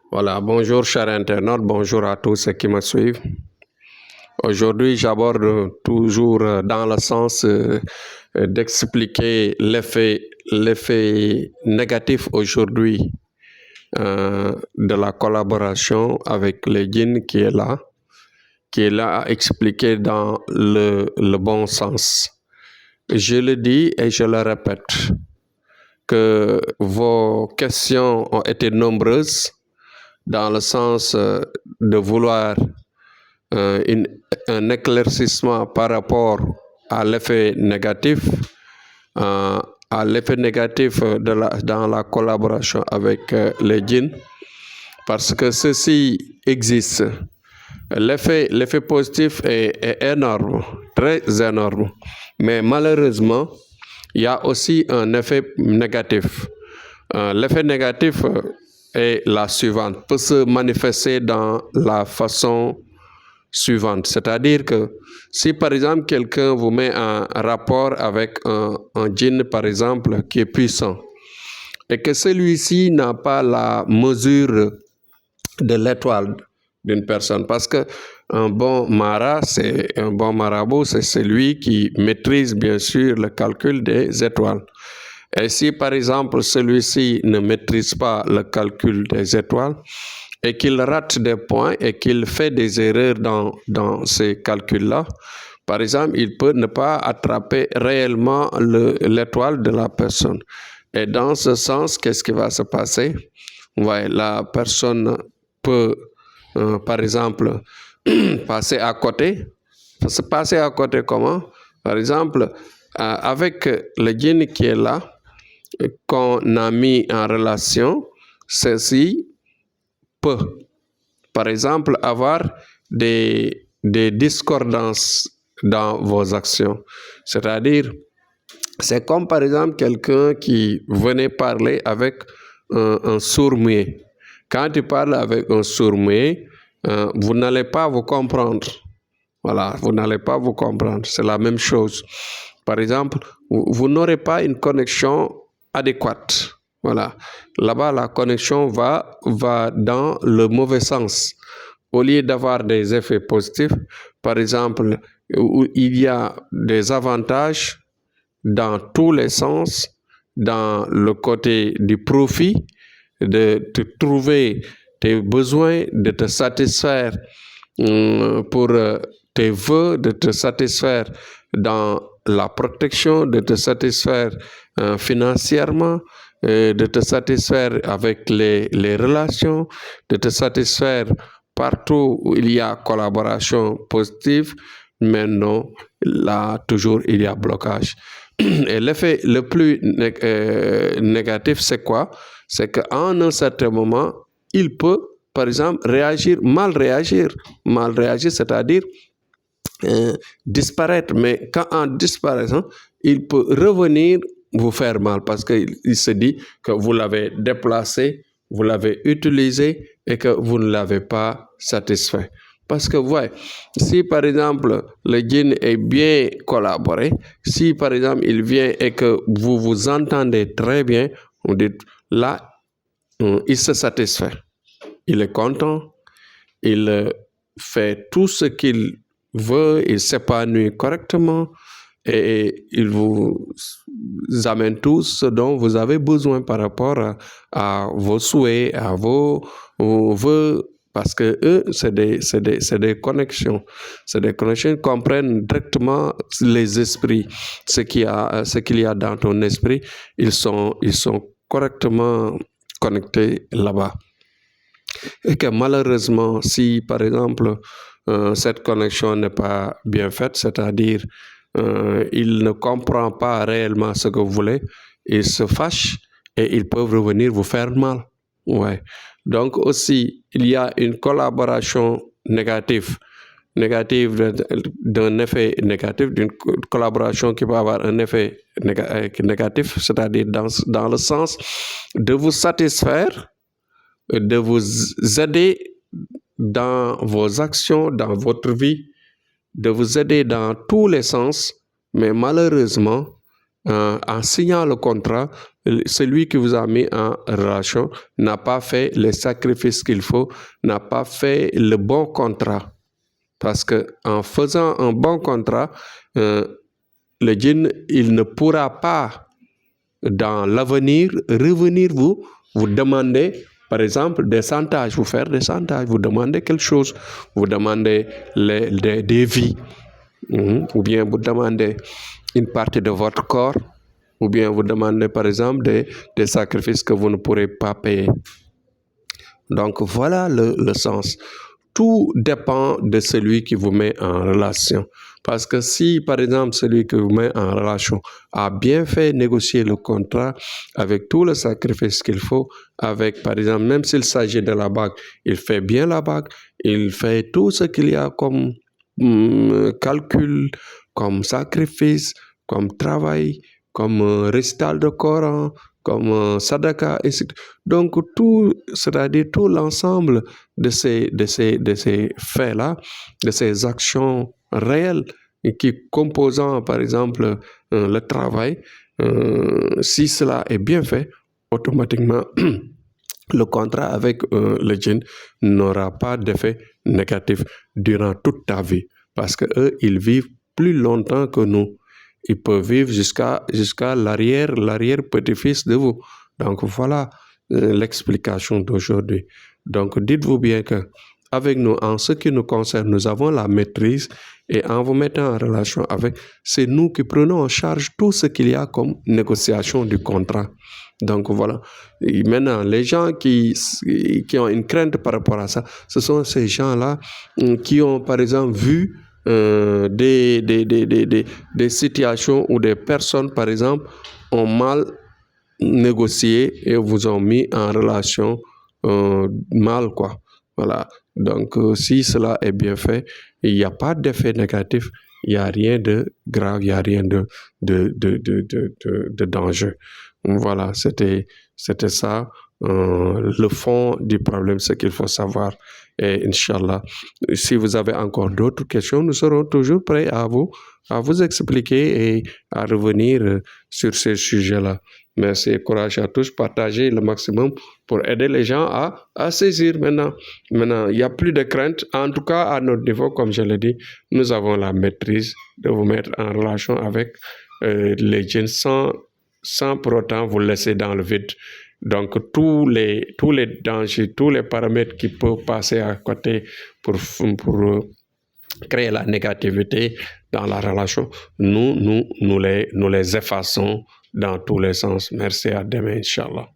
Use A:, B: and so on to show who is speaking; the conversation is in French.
A: Voilà, bonjour chers internautes, bonjour à tous ceux qui me suivent. Aujourd'hui, j'aborde toujours dans le sens d'expliquer l'effet négatif aujourd'hui de la collaboration avec les djinns qui est là à expliquer dans le bon sens. Je le dis et je le répète, que vos questions ont été nombreuses dans le sens de vouloir un éclaircissement par rapport à l'effet négatif, à l'effet négatif dans la collaboration avec les djinns, parce que ceci existe. L'effet positif est énorme, très énorme, mais malheureusement, il y a aussi un effet négatif. L'effet négatif est la suivante, peut se manifester dans la façon suivante, c'est-à-dire que si par exemple quelqu'un vous met en rapport avec un djinn par exemple qui est puissant et que celui-ci n'a pas la mesure de l'étoile d'une personne, parce que un bon marabout, c'est celui qui maîtrise bien sûr le calcul des étoiles. Et si par exemple celui-ci ne maîtrise pas le calcul des étoiles et qu'il rate des points et qu'il fait des erreurs dans ces calculs-là, par exemple, il peut ne pas attraper réellement l'étoile de la personne. Et dans ce sens, qu'est-ce qui va se passer? Ouais, la personne peut, par exemple, passer à côté. Se passer à côté comment? Par exemple, avec le djinn qui est là, qu'on a mis en relation, ceci peut, par exemple, avoir des discordances dans vos actions. C'est-à-dire, c'est comme par exemple quelqu'un qui venait parler avec un sourd-muet. Quand tu parles avec un sourd-muet, vous n'allez pas vous comprendre. Voilà, vous n'allez pas vous comprendre. C'est la même chose. Par exemple, vous n'aurez pas une connexion adéquate. Voilà. Là-bas, la connexion va dans le mauvais sens. Au lieu d'avoir des effets positifs, par exemple, où il y a des avantages dans tous les sens, dans le côté du profit, de te trouver tes besoins, de te satisfaire pour tes vœux, de te satisfaire dans la protection, de te satisfaire financièrement, de te satisfaire avec les relations, de te satisfaire partout où il y a collaboration positive, mais non, là, toujours, il y a blocage. Et l'effet le plus négatif, c'est quoi? C'est qu'à un certain moment, il peut, par exemple, mal réagir, c'est-à-dire disparaître. Mais quand en disparaissant, il peut revenir vous faire mal parce qu'il se dit que vous l'avez déplacé, vous l'avez utilisé et que vous ne l'avez pas satisfait. Parce que, ouais, si par exemple le djinn est bien collaboré, si par exemple il vient et que vous vous entendez très bien, on dit là, il se satisfait. Il est content, il fait tout ce qu'il veut, il s'épanouit correctement et il vous amène tout ce dont vous avez besoin par rapport à vos souhaits, à vos vœux, parce que eux, c'est des connexions. C'est des connexions qui comprennent directement les esprits. Ce qu'il y a dans ton esprit, ils sont correctement connectés là-bas. Et que malheureusement, si par exemple cette connexion n'est pas bien faite, c'est-à-dire il ne comprend pas réellement ce que vous voulez, il se fâche et ils peuvent revenir vous faire mal. Ouais. Donc aussi, il y a une collaboration négative d'un effet négatif, d'une collaboration qui peut avoir un effet négatif, c'est-à-dire dans le sens de vous satisfaire, de vous aider dans vos actions, dans votre vie, de vous aider dans tous les sens, mais malheureusement, en signant le contrat, celui qui vous a mis en relation n'a pas fait les sacrifices qu'il faut, n'a pas fait le bon contrat. Parce que en faisant un bon contrat, le djinn, il ne pourra pas dans l'avenir revenir vous demander, par exemple, des chantages, vous faire des chantages, vous demander quelque chose, vous demander des vies, ou bien vous demander une partie de votre corps, ou bien vous demander par exemple des sacrifices que vous ne pourrez pas payer. Donc voilà le sens. Tout dépend de celui qui vous met en relation. Parce que si, par exemple, celui qui vous met en relation a bien fait négocier le contrat avec tout le sacrifice qu'il faut, avec, par exemple, même s'il s'agit de la bague, il fait bien la bague, il fait tout ce qu'il y a comme calcul, comme sacrifice, comme travail, comme récital de Coran, comme sadaka, et donc tout, c'est-à-dire tout l'ensemble de ces faits-là, de ces actions réelles qui composant, par exemple, le travail, si cela est bien fait, automatiquement, le contrat avec le djinn n'aura pas d'effet négatif durant toute ta vie. Parce qu'eux, ils vivent plus longtemps que nous. Ils peuvent vivre jusqu'à l'arrière-petit-fils de vous. Donc voilà l'explication d'aujourd'hui. Donc dites-vous bien que avec nous, en ce qui nous concerne, nous avons la maîtrise et en vous mettant en relation avec, c'est nous qui prenons en charge tout ce qu'il y a comme négociation du contrat. Donc voilà. Et maintenant, les gens qui ont une crainte par rapport à ça, ce sont ces gens-là qui ont par exemple vu des situations où des personnes, par exemple, ont mal négocié et vous ont mis en relation mal, quoi. Voilà. Donc, si cela est bien fait, il n'y a pas d'effet négatif, il n'y a rien de grave, il n'y a rien de danger. Voilà, c'était ça. Le fond du problème, c'est qu'il faut savoir. Et Inch'Allah, si vous avez encore d'autres questions, nous serons toujours prêts à vous expliquer et à revenir sur ces sujets-là. Merci et courage à tous. Partagez le maximum pour aider les gens à saisir maintenant. Maintenant, il n'y a plus de crainte. En tout cas, à notre niveau, comme je l'ai dit, nous avons la maîtrise de vous mettre en relation avec les djinns sans pour autant vous laisser dans le vide. Donc, tous les dangers, tous les paramètres qui peuvent passer à côté pour créer la négativité dans la relation, nous les effaçons dans tous les sens. Merci, à demain, Inch'Allah.